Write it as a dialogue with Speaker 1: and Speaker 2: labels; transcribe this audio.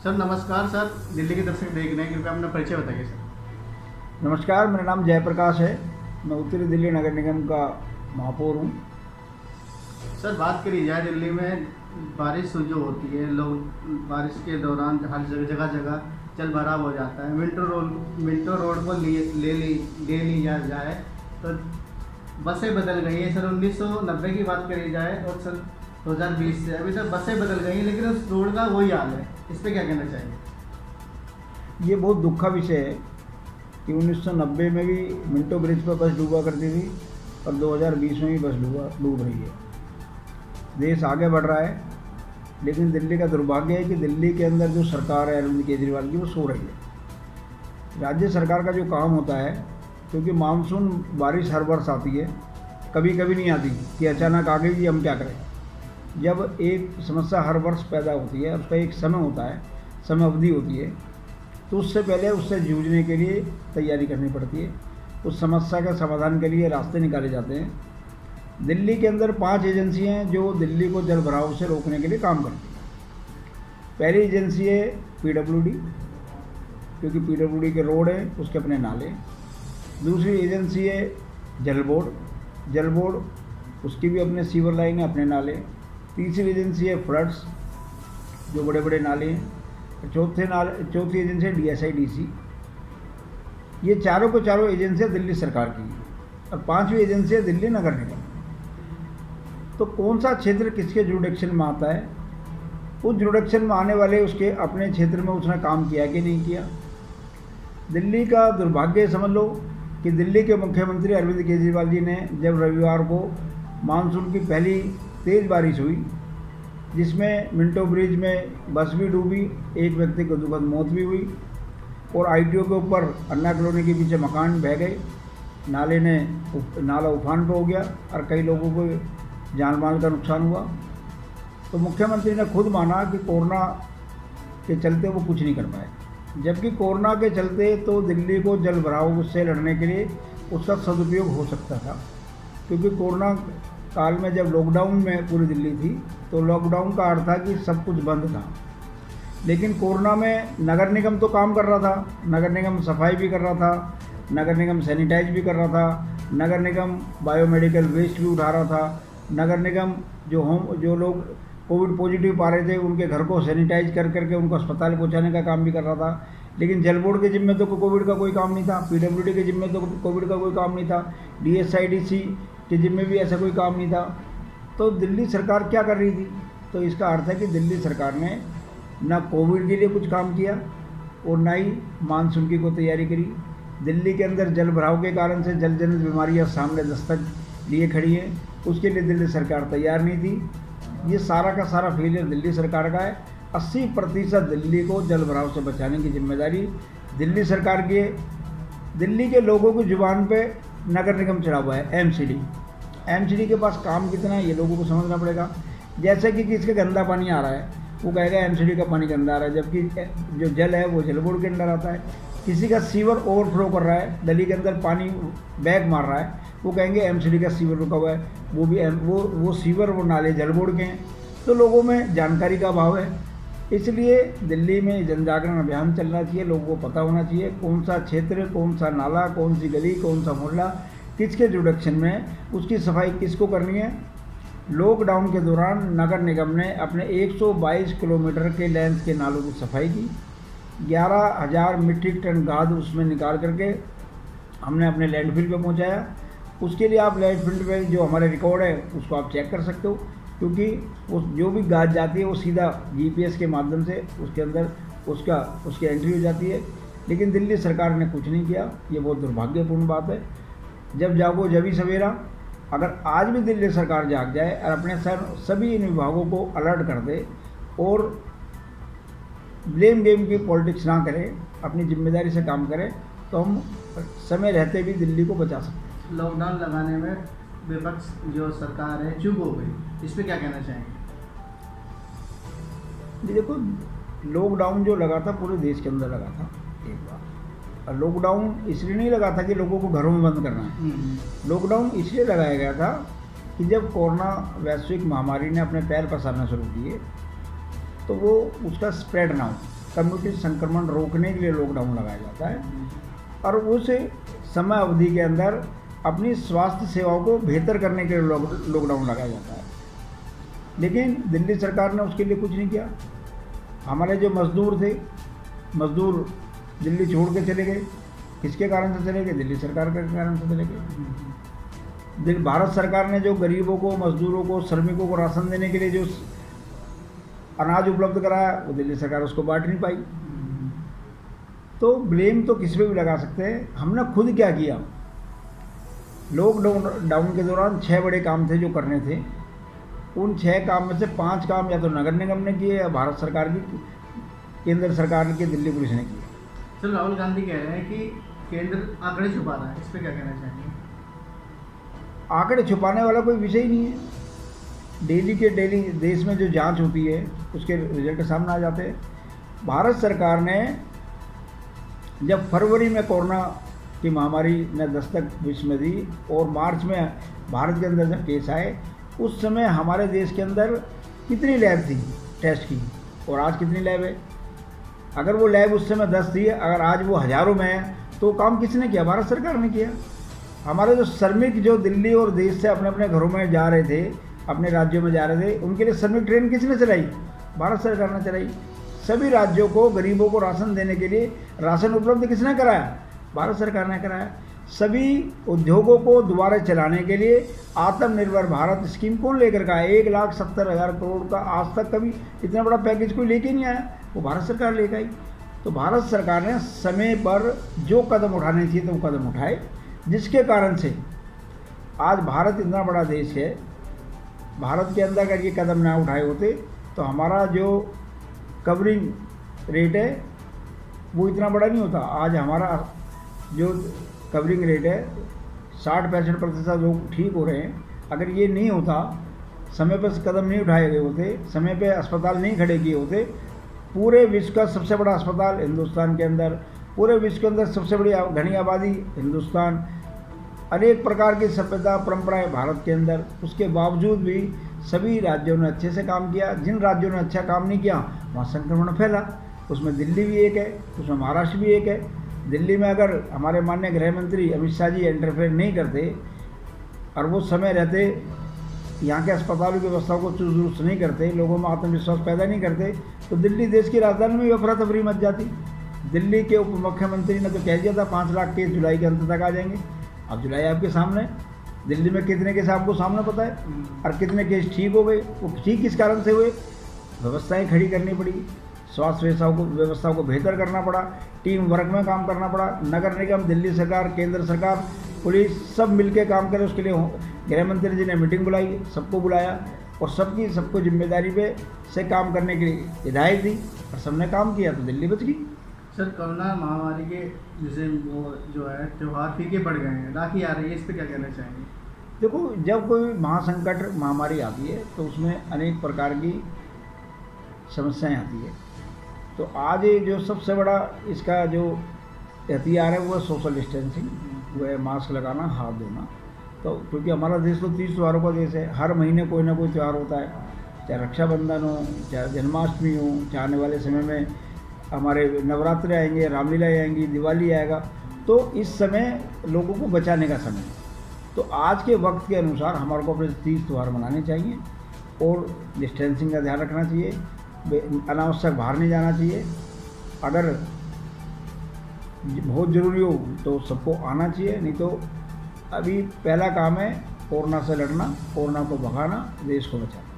Speaker 1: Sir नमस्कार sir, Delhi के दर्शक देख रहे हैं, कृपया अपना परिचय बताइए सर।
Speaker 2: नमस्कार, मेरा नाम जयप्रकाश है। मैं उत्तरी दिल्ली नगर निगम का महापौर हूँ।
Speaker 1: सर बात करी जाए दिल्ली में बारिश जो होती है, लोग बारिश के दौरान हर जगह जगह जल भराव हो जाता है। मिंटो रोड को ले लिया जाए तो बसें बदल गई हैं। सर 1990 की बात करी जाए और सर 2020 से अभी तक बसें बदल गई हैं, लेकिन उस रोड का वही हाल है। इस पर क्या कहना चाहिए?
Speaker 2: ये बहुत दुख का विषय है कि 1990 में भी मिंटो ब्रिज पर बस डूबा करती थी और 2020 में भी बस डूब रही है। देश आगे बढ़ रहा है, लेकिन दिल्ली का दुर्भाग्य है कि दिल्ली के अंदर जो सरकार है अरविंद केजरीवाल की, वो सो रही है। राज्य सरकार का जो काम होता है, क्योंकि मानसून बारिश हर वर्ष आती है, कभी कभी नहीं आती कि अचानक आ गई, हम क्या करें। जब एक समस्या हर वर्ष पैदा होती है, उसका एक समय होता है, समय अवधि होती है, तो उससे पहले उससे जूझने के लिए तैयारी करनी पड़ती है। उस समस्या के समाधान के लिए रास्ते निकाले जाते हैं। दिल्ली के अंदर 5 एजेंसी हैं जो दिल्ली को जल भराव से रोकने के लिए काम करती हैं। पहली एजेंसी है PWD, क्योंकि PWD के रोड है, उसके अपने नाले। दूसरी एजेंसी है जल बोर्ड, उसकी भी अपने सीवर लाइन है, अपने नाले। तीसरी एजेंसी है फ्लड्स, जो बड़े बड़े नाले हैं। चौथी एजेंसी है DSIDC। ये चारों को चारों एजेंसियाँ दिल्ली सरकार की हैं और 5वीं एजेंसी है दिल्ली नगर निगम। तो कौन सा क्षेत्र किसके जुरिडिक्शन में आता है, उस जुरिडिक्शन में आने वाले उसके अपने क्षेत्र में उसने काम किया कि नहीं किया। दिल्ली का दुर्भाग्य समझ लो कि दिल्ली के मुख्यमंत्री अरविंद केजरीवाल जी ने जब रविवार को मानसून की पहली तेज़ बारिश हुई, जिसमें मिंटो ब्रिज में बस भी डूबी, एक व्यक्ति को दुखद मौत भी हुई और ITO के ऊपर अन्ना कॉलोनी के पीछे मकान बह गए, नाला उफान पे हो गया और कई लोगों को जान माल का नुकसान हुआ। तो मुख्यमंत्री ने खुद माना कि कोरोना के चलते वो कुछ नहीं कर पाए, जबकि कोरोना के चलते तो दिल्ली को जल भराव से लड़ने के लिए उसका सदुपयोग हो सकता था। क्योंकि कोरोना काल में जब लॉकडाउन में पूरी दिल्ली थी, तो लॉकडाउन का अर्थ था कि सब कुछ बंद था। लेकिन कोरोना में नगर निगम तो काम कर रहा था, नगर निगम सफाई भी कर रहा था, नगर निगम सैनिटाइज भी कर रहा था, नगर निगम बायोमेडिकल वेस्ट भी उठा रहा था, नगर निगम जो लोग कोविड पॉजिटिव पा रहे थे उनके घर को सैनिटाइज कर करके उनको अस्पताल पहुंचाने का काम भी कर रहा था। लेकिन जल बोर्ड के जिम्मे तो कोविड का कोई काम नहीं था, PWD के जिम्मे तो कोविड का कोई काम नहीं था, DSIDC के जिम्मे भी ऐसा कोई काम नहीं था। तो दिल्ली सरकार क्या कर रही थी? तो इसका अर्थ है कि दिल्ली सरकार ने ना कोविड के लिए कुछ काम किया और ना ही मानसून की कोई तैयारी करी। दिल्ली के अंदर जल भराव के कारण से जल जनित बीमारियाँ सामने दस्तक लिए खड़ी हैं, उसके लिए दिल्ली सरकार तैयार नहीं थी। ये सारा का सारा फेलियर दिल्ली सरकार का है। 80% दिल्ली को जल भराव से बचाने की जिम्मेदारी दिल्ली सरकार की है। दिल्ली के लोगों की जुबान पे नगर निगम चढ़ा हुआ है MCD के पास काम कितना है ये लोगों को समझना पड़ेगा। जैसे कि किसके गंदा पानी आ रहा है, वो कहेगा MCD का पानी गंदा आ रहा है, जबकि जो जल है वो जल बोर्ड के अंदर आता है। किसी का सीवर ओवरफ्लो कर रहा है, गली के अंदर पानी बैग मार रहा है, वो कहेंगे MCD का सीवर रुका हुआ है, वो भी वो सीवर वो नाले जल बोर्ड के हैं। तो लोगों में जानकारी का अभाव है। इसलिए दिल्ली में जन जागरण अभियान चलना चाहिए। लोगों को पता होना चाहिए कौन सा क्षेत्र, कौन सा नाला, कौन सी गली, कौन सा मोहल्ला किसके जुरिडिक्शन में, उसकी सफाई किसको करनी है। लॉकडाउन के दौरान नगर निगम ने अपने 122 किलोमीटर के लेंथ के नालों की सफाई की। 11,000 मीट्रिक टन गाद उसमें निकाल करके हमने अपने लैंडफिल पे पहुंचाया। उसके लिए आप लैंडफिल पे जो हमारे रिकॉर्ड है उसको आप चेक कर सकते हो, क्योंकि वो जो भी गाद जाती है वो सीधा GPS के माध्यम से उसके अंदर उसकी एंट्री हो जाती है। लेकिन दिल्ली सरकार ने कुछ नहीं किया। ये बहुत दुर्भाग्यपूर्ण बात है। जब जागो जब ही सवेरा। अगर आज भी दिल्ली सरकार जाग जाए और अपने सभी इन विभागों को अलर्ट कर दे और ब्लेम गेम की पॉलिटिक्स ना करे, अपनी जिम्मेदारी से काम करे, तो हम समय रहते भी दिल्ली को बचा सकते हैं।
Speaker 1: लॉकडाउन लगाने में विपक्ष जो सरकार है चुप हो गई, इस पर क्या कहना चाहेंगे?
Speaker 2: जी देखो, लॉकडाउन जो लगा था पूरे देश के अंदर लगा था एक बार। और लॉकडाउन इसलिए नहीं लगा था कि लोगों को घरों में बंद करना है। लॉकडाउन इसलिए लगाया गया था कि जब कोरोना वैश्विक महामारी ने अपने पैर पसारना शुरू किए, तो वो उसका स्प्रेड ना हो। कम्युनिटी संक्रमण रोकने के लिए लॉकडाउन लगाया जाता है और उस समय अवधि के अंदर अपनी स्वास्थ्य सेवाओं को बेहतर करने के लिए लॉकडाउन लगाया जाता है। लेकिन दिल्ली सरकार ने उसके लिए कुछ नहीं किया। हमारे जो मजदूर थे, मजदूर दिल्ली छोड़ के चले गए। किसके कारण से चले गए? दिल्ली सरकार के कारण से चले गए। भारत सरकार ने जो गरीबों को, मजदूरों को, श्रमिकों को राशन देने के लिए जो अनाज उपलब्ध कराया, वो दिल्ली सरकार उसको बांट नहीं पाई। तो ब्लेम तो किसी पे भी लगा सकते हैं। हमने खुद क्या किया? लॉकडाउन के दौरान 6 बड़े काम थे जो करने थे। उन 6 काम में से 5 काम या तो नगर निगम ने किए या भारत सरकार की, केंद्र सरकार की दिल्ली पुलिस ने किए।
Speaker 1: सर, राहुल गांधी कह रहे हैं कि केंद्र आंकड़े छुपा रहा है, इस पर क्या कहना चाहेंगे?
Speaker 2: आंकड़े छुपाने वाला कोई विषय ही नहीं है। डेली के डेली देश में जो जांच होती है उसके रिजल्ट सामने आ जाते हैं। भारत सरकार ने जब फरवरी में कोरोना की महामारी ने दस्तक विश्व में दी और मार्च में भारत के अंदर जब केस आए, उस समय हमारे देश के अंदर कितनी लैब थी टेस्ट की और आज कितनी लैब है? अगर वो लैब उस समय 10 थी, अगर आज वो हज़ारों में है, तो काम किसने किया? भारत सरकार ने किया। हमारे जो श्रमिक जो दिल्ली और देश से अपने अपने घरों में जा रहे थे, अपने राज्यों में जा रहे थे, उनके लिए श्रमिक ट्रेन किसने चलाई? भारत सरकार ने चलाई। सभी राज्यों को, गरीबों को राशन देने के लिए राशन उपलब्ध किसने कराया? भारत सरकार ने कराया। सभी उद्योगों को दोबारा चलाने के लिए आत्मनिर्भर भारत स्कीम कौन लेकर का है? 1,70,000 करोड़ का आज तक कभी इतना बड़ा पैकेज कोई लेके नहीं आया, वो भारत सरकार लेकर आई। तो भारत सरकार ने समय पर जो कदम उठाने चाहिए तो वो कदम उठाए, जिसके कारण से आज भारत इतना बड़ा देश है। भारत के अंदर अगर ये कदम ना उठाए होते तो हमारा जो कवरिंग रेट है वो इतना बड़ा नहीं होता। आज हमारा जो कवरिंग रेट है 60-65% लोग ठीक हो रहे हैं। अगर ये नहीं होता, समय पर कदम नहीं उठाए गए होते, समय पे अस्पताल नहीं खड़े किए होते, पूरे विश्व का सबसे बड़ा अस्पताल हिंदुस्तान के अंदर, पूरे विश्व के अंदर सबसे बड़ी घनी आबादी हिंदुस्तान, अनेक प्रकार की सभ्यता परंपराएं भारत के अंदर, उसके बावजूद भी सभी राज्यों ने अच्छे से काम किया। जिन राज्यों ने अच्छा काम नहीं किया वहाँ संक्रमण फैला। उसमें दिल्ली भी एक है, उसमें महाराष्ट्र भी एक है। दिल्ली में अगर हमारे माननीय गृह मंत्री अमित शाह जी इंटरफेयर नहीं करते और वो समय रहते यहाँ के अस्पतालों की व्यवस्था को चुस्त दुरुस्त नहीं करते, लोगों में आत्मविश्वास पैदा नहीं करते, तो दिल्ली देश की राजधानी में भी अफरा तफरी मच जाती। दिल्ली के उप मुख्यमंत्री ने तो कह दिया था 5 लाख केस जुलाई के अंत तक आ जाएंगे। अब जुलाई आपके सामने, दिल्ली में कितने केस आपको सामने पता है और कितने केस ठीक हो गए। वो ठीक किस कारण से हुए? व्यवस्थाएं खड़ी करनी पड़ी, स्वास्थ्य व्यवस्थाओं को बेहतर करना पड़ा, टीम वर्क में काम करना पड़ा। नगर निगम, दिल्ली सरकार, केंद्र सरकार, पुलिस सब मिलकर काम करे। उसके लिए गृह मंत्री जी ने मीटिंग बुलाई, सबको बुलाया और सबको जिम्मेदारी पे से काम करने की हिदायत दी और सबने काम किया तो दिल्ली बच गई।
Speaker 1: सर, कोरोना महामारी के जैसे वो जो है त्यौहार फीके पड़ गए हैं, राखी आ रही है, इस पर क्या कहना चाहेंगे?
Speaker 2: देखो, जब कोई महासंकट महामारी आती है तो उसमें अनेक प्रकार की समस्याएं आती है। तो आज जो सबसे बड़ा इसका जो हथियार है वो है सोशल डिस्टेंसिंग, वो है मास्क लगाना, हाथ धोना। तो क्योंकि हमारा देश तो 30 त्योहारों का देश है, हर महीने कोई ना कोई त्यौहार होता है, चाहे रक्षाबंधन हो, चाहे जन्माष्टमी हो, चाहे आने वाले समय में हमारे नवरात्रि आएंगे, रामलीला आएंगी, दिवाली आएगा। तो इस समय लोगों को बचाने का समय है। तो आज के वक्त के अनुसार हमारे को अपने 30 त्यौहार मनाने चाहिए और डिस्टेंसिंग का ध्यान रखना चाहिए, अनावश्यक बाहर नहीं जाना चाहिए। अगर बहुत ज़रूरी हो तो सबको आना चाहिए, नहीं तो अभी पहला काम है कोरोना से लड़ना, कोरोना को भगाना, देश को बचाना।